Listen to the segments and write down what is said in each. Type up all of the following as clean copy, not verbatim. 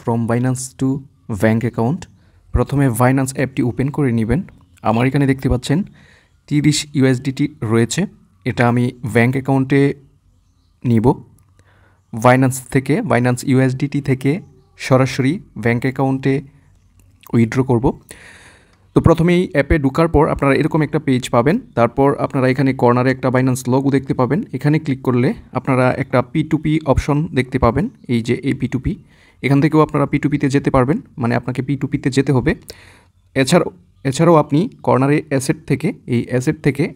From Binance two bank account. প্রথমে Binance অ্যাপটি open করে নেবেন। আমার এখানে দেখতে পাচ্ছেন 30 ইউএসডিটি রয়েছে। এটা আমি ব্যাঙ্ক অ্যাকাউন্টে নিব। বাইন্যান্স ইউএসডিটি থেকে সরাসরি ব্যাঙ্ক অ্যাকাউন্টে উইথড্র করব। তো প্রথমেই অ্যাপে ঢোকার পর আপনারা এরকম একটা পেজ পাবেন। তারপর আপনারা এখানে কর্নারে একটা বাইন্যান্স লোগো দেখতে পাবেন। এখানে ক্লিক করলে আপনারা একটা P2P অপশন দেখতে পাবেন। এই যে এই P2P, এখান থেকেও আপনারা P2Pতে যেতে পারবেন, মানে আপনাকে P2Pতে যেতে হবে। এছাড়াও আপনি কর্নারে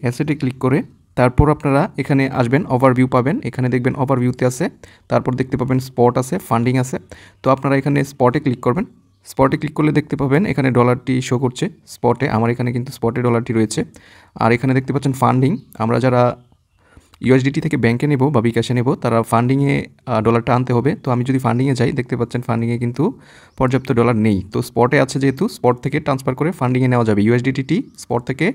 অ্যাসেটে ক্লিক করে তারপর আপনারা এখানে আসবেন, ওভারভিউ পাবেন। এখানে দেখবেন ওভারভিউতে আছে, তারপর দেখতে পাবেন স্পট আছে, ফান্ডিং আছে। তো আপনারা এখানে স্পটে ক্লিক করবেন। স্পটে ক্লিক করলে দেখতে পাবেন এখানে ডলারটি শো করছে স্পটে। আমার এখানে কিন্তু স্পটে ডলারটি রয়েছে। আর এখানে দেখতে পাচ্ছেন ফান্ডিং। আমরা যারা ইউএসডিটি থেকে ব্যাংকে নেব বা বিকাশে নেব তারা ফান্ডিংয়ে ডলারটা আনতে হবে। তো আমি যদি ফান্ডিংয়ে যাই, দেখতে পাচ্ছেন ফান্ডিংয়ে কিন্তু পর্যাপ্ত ডলার নেই। তো স্পটে আছে যেহেতু, স্পট থেকে ট্রান্সফার করে ফান্ডিংয়ে নেওয়া যাবে। ইউএসডিটি স্পট থেকে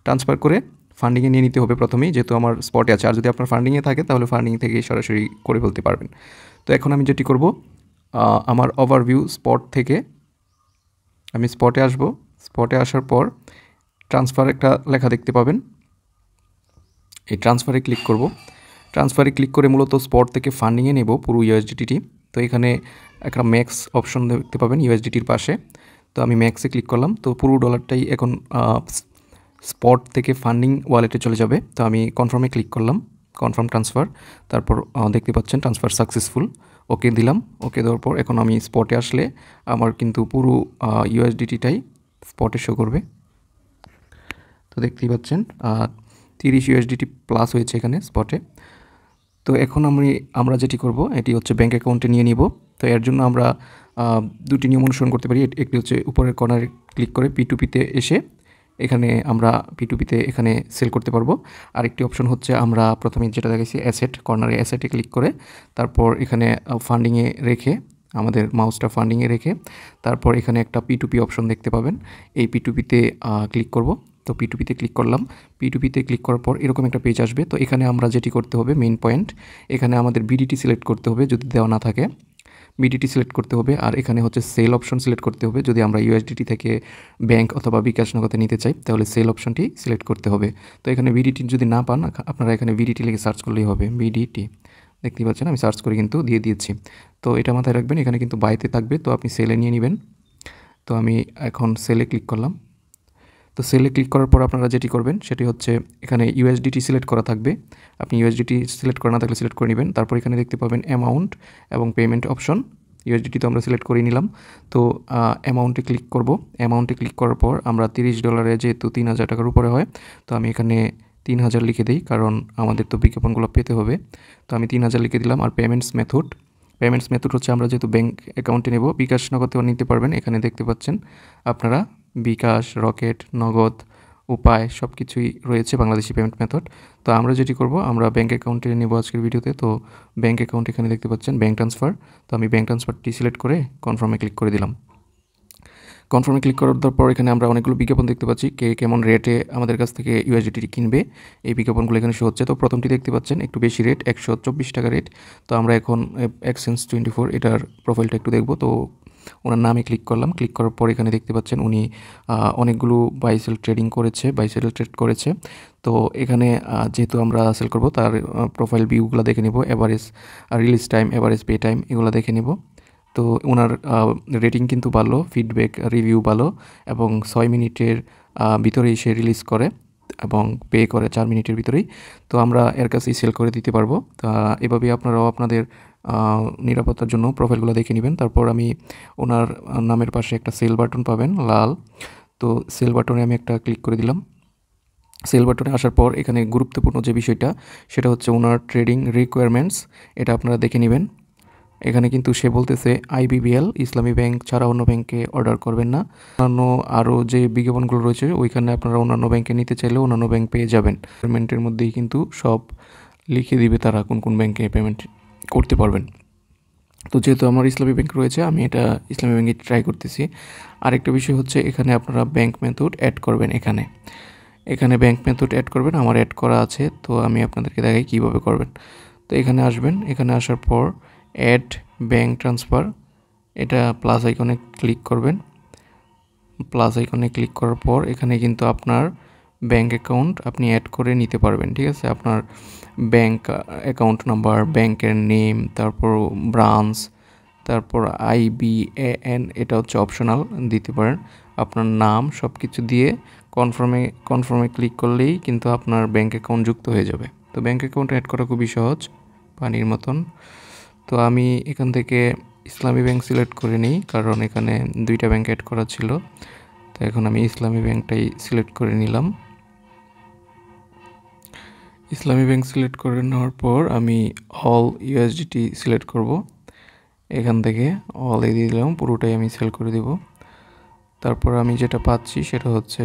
ট্রান্সফার করে ফান্ডিংয়ে নিয়ে নিতে হবে প্রথমেই, যেহেতু আমার স্পটে আছে। আর যদি আপনার ফান্ডিংয়ে থাকে তাহলে ফান্ডিং থেকে সরাসরি করে ফেলতে পারবেন। তো এখন আমি যেটি করব, আমার ওভারভিউ স্পট থেকে আমি স্পটে আসব। স্পটে আসার পর ট্রান্সফার একটা লেখা দেখতে পাবেন, এই ট্রান্সফারে ক্লিক করব। ট্রান্সফারে ক্লিক করে মূলত স্পট থেকে ফান্ডিংয়ে নেব পুরো ইউএসডিটি। তো এখানে একটা ম্যাক্স অপশন দেখতে পাবেন ইউএসডিটির পাশে। তো আমি ম্যাক্সে ক্লিক করলাম। তো পুরো ডলারটাই এখন স্পট থেকে ফান্ডিং ওয়ালেটে চলে যাবে। তো আমি কনফার্মে ক্লিক করলাম, কনফার্ম ট্রান্সফার। তারপর দেখতে পাচ্ছেন ট্রান্সফার সাকসেসফুল, ওকে দিলাম। ওকে দেওয়ার পর এখন আমি স্পটে আসলে আমার কিন্তু পুরো ইউএসডিটিটাই স্পটে শো করবে। তো দেখতেই পাচ্ছেন 30 ইউএসডিটি প্লাস হয়েছে এখানে স্পটে। তো এখন আমরা যেটি করব এটি হচ্ছে ব্যাঙ্ক অ্যাকাউন্টে নিয়ে নিব। তো এর জন্য আমরা দুটি নিয়ম অনুসরণ করতে পারি। একটি হচ্ছে উপরের কর্নারে ক্লিক করে P2Pতে এসে এখানে আমরা P2Pতে এখানে সেল করতে পারবো। আরেকটি অপশন হচ্ছে আমরা প্রথমে যেটা দেখেছি অ্যাসেট, কর্নারে অ্যাসেটে ক্লিক করে তারপর এখানে ফান্ডিংয়ে রেখে আমাদের মাউসটা ফান্ডিংয়ে রেখে তারপর এখানে একটা P2P অপশন দেখতে পাবেন। এই P2Pতে ক্লিক করব। তো P2Pতে ক্লিক করলাম। P2Pতে ক্লিক করার পর এরকম একটা পেজ আসবে। তো এখানে আমরা যেটি করতে হবে, মেইন পয়েন্ট, এখানে আমাদের বিডিটি সিলেক্ট করতে হবে যদি দেওয়া না থাকে। বিডিটি সিলেক্ট করতে হবে। আর এখানে হচ্ছে সেল অপশন সিলেক্ট করতে হবে। যদি আমরা ইউএসডিটি থেকে ব্যাংক অথবা বিকাশ নগদে নিতে চাই তাহলে সেল অপশনটি সিলেক্ট করতে হবে। তো এখানে বিডিটি যদি না পান আপনারা এখানে বিডিটি লিখে সার্চ করলেই হবে। বিডিটি দেখতেই পাচ্ছেন আমি সার্চ করে কিন্তু দিয়ে দিয়েছি। তো এটা মাথায় রাখবেন, এখানে কিন্তু বাইতে থাকবে, তো আপনি সেলে নিয়ে নেবেন। তো আমি এখন সেলে ক্লিক করলাম। তো সেলে ক্লিক করার পর আপনারা যেটি করবেন সেটি হচ্ছে এখানে ইউএসডিটি সিলেক্ট করা থাকবে। আপনি ইউএসডিটি সিলেক্ট করা না থাকলে সিলেক্ট করে নেবেন। তারপর এখানে দেখতে পাবেন অ্যামাউন্ট এবং পেমেন্ট অপশন। ইউএসডিটি তো আমরা সিলেক্ট করে নিলাম। তো অ্যামাউন্টে ক্লিক করব। অ্যামাউন্টে ক্লিক করার পর আমরা 30 ডলারে যেহেতু 3000 টাকার উপরে হয়, তো আমি এখানে 3000 লিখে দিই, কারণ আমাদের তো বিজ্ঞাপনগুলো পেতে হবে। তো আমি 3000 লিখে দিলাম। আর পেমেন্টস মেথড হচ্ছে আমরা যেহেতু ব্যাঙ্ক অ্যাকাউন্টে নেব, বিকাশ নগদেও নিতে পারবেন। এখানে দেখতে পাচ্ছেন আপনারা বিকাশ, রকেট, নগদ, উপায় সব কিছুই রয়েছে বাংলাদেশি পেমেন্ট মেথড। তো আমরা যেটি করব, আমরা ব্যাঙ্ক অ্যাকাউন্টে নেব আজকের ভিডিওতে। তো ব্যাঙ্ক অ্যাকাউন্ট এখানে দেখতে পাচ্ছেন ব্যাঙ্ক ট্রান্সফার। তো আমি ব্যাঙ্ক ট্রান্সফারটি সিলেক্ট করে কনফার্মে ক্লিক করে দিলাম। কনফার্মে ক্লিক করার পর এখানে আমরা অনেকগুলো বিজ্ঞাপন দেখতে পাচ্ছি, কে কেমন রেটে আমাদের কাছ থেকে ইউএসডিটি কিনবে এই বিজ্ঞাপনগুলো এখানে শো হচ্ছে। তো প্রথমটি দেখতে পাচ্ছেন একটু বেশি রেট, 124 টাকা রেট। তো আমরা এখন Xchange24 এটার প্রোফাইলটা একটু দেখব। তো ওনার নামে ক্লিক করলাম। ক্লিক করার পর এখানে দেখতে পাচ্ছেন উনি অনেকগুলো বাই সেল ট্রেড করেছে। তো এখানে যেহেতু আমরা সেল করব তার প্রোফাইল ভিউগুলো দেখে নেব, average release time, average pay time এগুলো দেখে নেব। তো ওনার রেটিং কিন্তু ভালো, ফিডব্যাক রিভিউ ভালো, এবং 6 মিনিটের ভিতরেই সে রিলিজ করে এবং পে করে 4 মিনিটের ভিতরেই। তো আমরা এর কাছেই সেল করে দিতে পারবো। তা এভাবেই আপনারাও আপনাদের নিরাপত্তার জন্য প্রোফাইলগুলো দেখে নেবেন। তারপর আমি ওনার নামের পাশে একটা সেল বাটন পাবেন লাল। তো সেল বাটনে আমি একটা ক্লিক করে দিলাম। সেল বাটনে আসার পর এখানে গুরুত্বপূর্ণ যে বিষয়টা সেটা হচ্ছে ওনার ট্রেডিং রিকোয়ারমেন্টস, এটা আপনারা দেখে নেবেন। এখানে কিন্তু সে বলতেছে IBBL ইসলামী ব্যাংক ছাড়া অন্য ব্যাংকে অর্ডার করবেন না। অন্যান্য আরও যে বিজ্ঞাপনগুলো রয়েছে ওইখানে আপনারা অন্যান্য ব্যাংকে নিতে চাইলে অন্যান্য ব্যাংক পেয়ে যাবেন। পেমেন্টের মধ্যেই কিন্তু সব লিখে দিবে তারা কোন কোন ব্যাংকে পেমেন্ট করতে পারবেন। তো যেহেতু আমার ইসলামী ব্যাংক রয়েছে আমি এটা ইসলামী ব্যাংকে ট্রাই করতেছি। আরেকটা বিষয় হচ্ছে এখানে আপনারা ব্যাংক মেথড অ্যাড করবেন। এখানে ব্যাংক মেথড অ্যাড করবেন, আমার অ্যাড করা আছে। তো আমি আপনাদেরকে দেখাই কীভাবে করবেন। তো এখানে আসবেন, এখানে আসার পর অ্যাড ব্যাংক ট্রান্সফার, এটা প্লাস আইকনে ক্লিক করবেন। প্লাস আইকনে ক্লিক করার পর এখানে কিন্তু আপনার ব্যাঙ্ক অ্যাকাউন্ট আপনি অ্যাড করে নিতে পারবেন, ঠিক আছে। আপনার ব্যাঙ্ক অ্যাকাউন্ট নাম্বার, ব্যাংকের নেম, তারপর ব্রাঞ্চ, তারপর IBAN, এটা হচ্ছে অপশনাল, দিতে পারেন। আপনার নাম সব কিছু দিয়ে কনফার্মে ক্লিক করলেই কিন্তু আপনার ব্যাঙ্ক অ্যাকাউন্ট যুক্ত হয়ে যাবে। তো ব্যাঙ্ক অ্যাকাউন্ট অ্যাড করা খুবই সহজ, পানির মতন। তো আমি এখান থেকে ইসলামী ব্যাংক সিলেক্ট করে নিই, কারণ এখানে 2টা ব্যাংক অ্যাড করা ছিল। তো এখন আমি ইসলামী ব্যাংকটাই সিলেক্ট করে নিলাম। ইসলামী ব্যাংক সিলেক্ট করে নেওয়ার পর আমি অল USDT সিলেক্ট করব। এখান থেকে অল দিয়ে দিলাম, পুরোটাই আমি সেল করে দেব। তারপর আমি যেটা পাচ্ছি সেটা হচ্ছে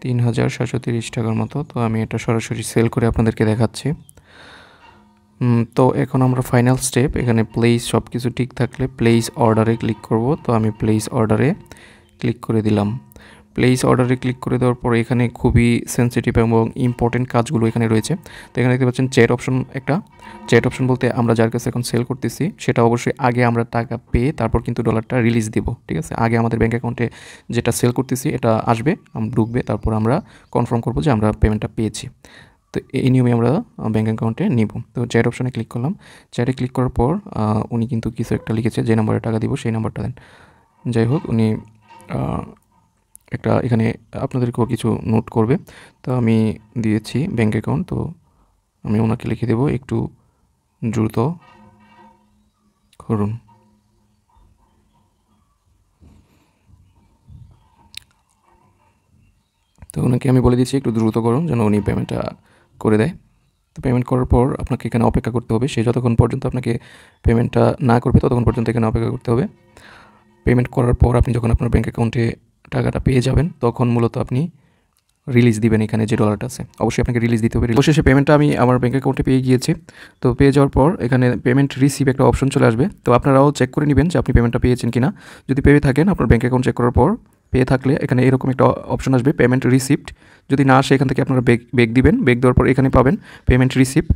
3730 টাকার মতো। তো আমি এটা সরাসরি সেল করে আপনাদেরকে দেখাচ্ছি। তো এখন আমরা ফাইনাল স্টেপ, এখানে প্লেস সব কিছু ঠিক থাকলে প্লেস অর্ডারে ক্লিক করব। তো আমি প্লেস অর্ডারে ক্লিক করে দিলাম। প্লেস অর্ডারে ক্লিক করে দেওয়ার পর এখানে খুবই সেন্সিটিভ এবং ইম্পর্টেন্ট কাজগুলো এখানে রয়েছে। তো এখানে দেখতে পাচ্ছেন চ্যাট অপশন, একটা চ্যাট অপশন বলতে আমরা যার কাছে এখন সেল করতেছি সেটা অবশ্যই আগে আমরা টাকা পেয়ে তারপর কিন্তু ডলারটা রিলিজ দেব, ঠিক আছে। আগে আমাদের ব্যাঙ্ক অ্যাকাউন্টে যেটা সেল করতেছি এটা আসবে, ঢুকবে, তারপর আমরা কনফার্ম করবো যে আমরা পেমেন্টটা পেয়েছি। তো এই নিয়মে আমরা ব্যাঙ্ক অ্যাকাউন্টে নিব। তো চ্যাট অপশনে ক্লিক করলাম। চ্যাটে ক্লিক করার পর উনি কিন্তু কিছু একটা লিখেছে, যে নাম্বারে টাকা দিব সেই নাম্বারটা দেন। যাই হোক, উনি একটা এখানে আপনাদেরকেও কিছু নোট করবে। তো আমি দিয়েছি ব্যাঙ্ক অ্যাকাউন্ট, তো আমি ওনাকে লিখে দেবো একটু দ্রুত করুন। তো ওনাকে আমি বলে দিচ্ছি একটু দ্রুত করুন যেন উনি পেমেন্টটা করে দেয়। তো পেমেন্ট করার পর আপনাকে এখানে অপেক্ষা করতে হবে। সে যতক্ষণ পর্যন্ত আপনাকে পেমেন্টটা না করবে ততক্ষণ পর্যন্ত এখানে অপেক্ষা করতে হবে। পেমেন্ট করার পর আপনি যখন আপনার ব্যাঙ্ক অ্যাকাউন্টে টাকাটা পেয়ে যাবেন তখন মূলত আপনি রিলিজ দিবেন। এখানে যে ডলারটা আছে অবশ্যই আপনাকে রিলিজ দিতে হবে। অবশেষে পেমেন্টটা আমি আমার ব্যাঙ্ক অ্যাকাউন্টে পেয়ে গিয়েছি। তো পেয়ে যাওয়ার পর এখানে পেমেন্ট রিসিভ একটা অপশন চলে আসবে। তো আপনারাও চেক করে নেবেন যে আপনি পেমেন্টটা পেয়েছেন কিনা। যদি পেয়ে থাকেন, আপনার ব্যাঙ্ক অ্যাকাউন্ট চেক করার পর পেয়ে থাকলে এখানে এরকম একটা অপশন আসবে পেমেন্ট রিসিপ্ট। যদি না আসে এখান থেকে আপনারা বেক দিবেন। বেক দেওয়ার পর এখানে পাবেন পেমেন্ট রিসিপ্ট।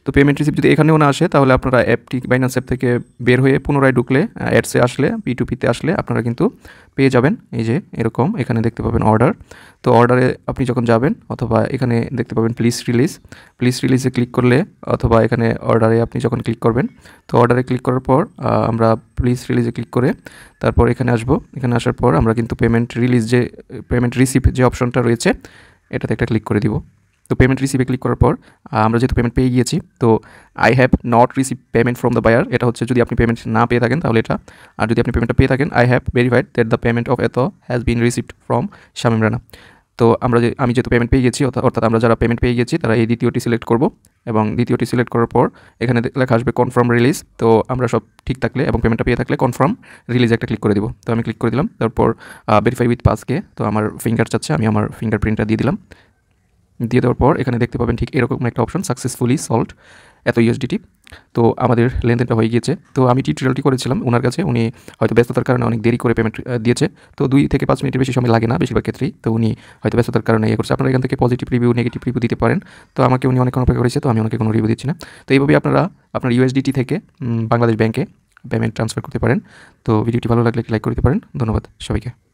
তো পেমেন্ট রিসিপ্ট যদি এখানেও না আসে তাহলে আপনারা অ্যাপটি বাইন্যান্স অ্যাপ থেকে বের হয়ে পুনরায় ঢুকলে অ্যাডসে আসলে P2P-তে আসলে আপনারা কিন্তু পেয়ে যাবেন। এই যে এরকম এখানে দেখতে পাবেন অর্ডার। তো অর্ডারে আপনি যখন যাবেন অথবা এখানে দেখতে পাবেন প্লিজ রিলিজে ক্লিক করলে অথবা এখানে অর্ডারে আপনি যখন ক্লিক করবেন, তো অর্ডারে ক্লিক করার পর আমরা প্লিজ রিলিজে ক্লিক করে তারপর এখানে আসবো। এখানে আসার পর আমরা কিন্তু পেমেন্ট রিসিপ্ট যে অপশনটা রয়েছে এটাতে একটা ক্লিক করে দিব। তো পেমেন্ট রিসিভে ক্লিক করার পর আমরা যেহেতু পেমেন্ট পেয়ে গিয়েছি, তো I have not receive payment from the buyer, এটা হচ্ছে যদি আপনি পেমেন্ট না পেয়ে থাকেন তাহলে এটা। আর যদি আপনি পেমেন্টটা পেয়ে থাকেন, I have verified that the payment of এত has been received from Shamim Rana. তো আমি যেহেতু পেমেন্ট পেয়ে গেছি, অর্থাৎ আমরা যারা পেমেন্ট পেয়ে গেছি তারা এই দ্বিতীয়টি সিলেক্ট করব এবং দ্বিতীয়টি সিলেক্ট করার পর এখানে লেখা আসবে কনফার্ম রিলিজ। তো আমরা সব ঠিক থাকলে এবং পেমেন্টটা পেয়ে থাকলে কনফার্ম রিলিজ একটা ক্লিক করে দিব। তো আমি ক্লিক করে দিলাম। তারপর ভেরিফাই উইথ পাসকে, তো আমার ফিঙ্গার চাচ্ছে, আমি আমার ফিঙ্গারপ্রিন্টটা দিয়ে দিলাম। দিয়ে দেওয়ার পর এখানে দেখতে পাবেন ঠিক এরকম একটা অপশন সাকসেসফুলি সল্ভড এত USDT। তো আমাদের লেনদেনটা হয়ে গিয়েছে। তো আমি টিউটোরিয়ালটি করেছিলাম ওনার কাছে, উনি হয়তো ব্যস্ততার কারণে অনেক দেরি করে পেমেন্ট দিয়েছে। তো 2 থেকে 5 মিনিটের বেশি সময় লাগে না বেশিরভাগ ক্ষেত্রেই। তো উনি হয়তো ব্যস্ততার কারণে করছে। আপনারা এখান থেকে পজিটিভ রিভিউ, নেগেটিভ রিভিউ দিতে পারেন। তো আমাকে উনি অনেকক্ষণ অপেক্ষা করেছে, তো আমি ওনাকে কোনো রিভিউ দিচ্ছি না। তো এইভাবেই আপনারা আপনার USDT থেকে বাংলাদেশ ব্যাংকে পেমেন্ট ট্রান্সফার করতে পারেন। তো ভিডিওটি ভালো লাগলে লাইক করে দিতে পারেন। ধন্যবাদ সবাইকে।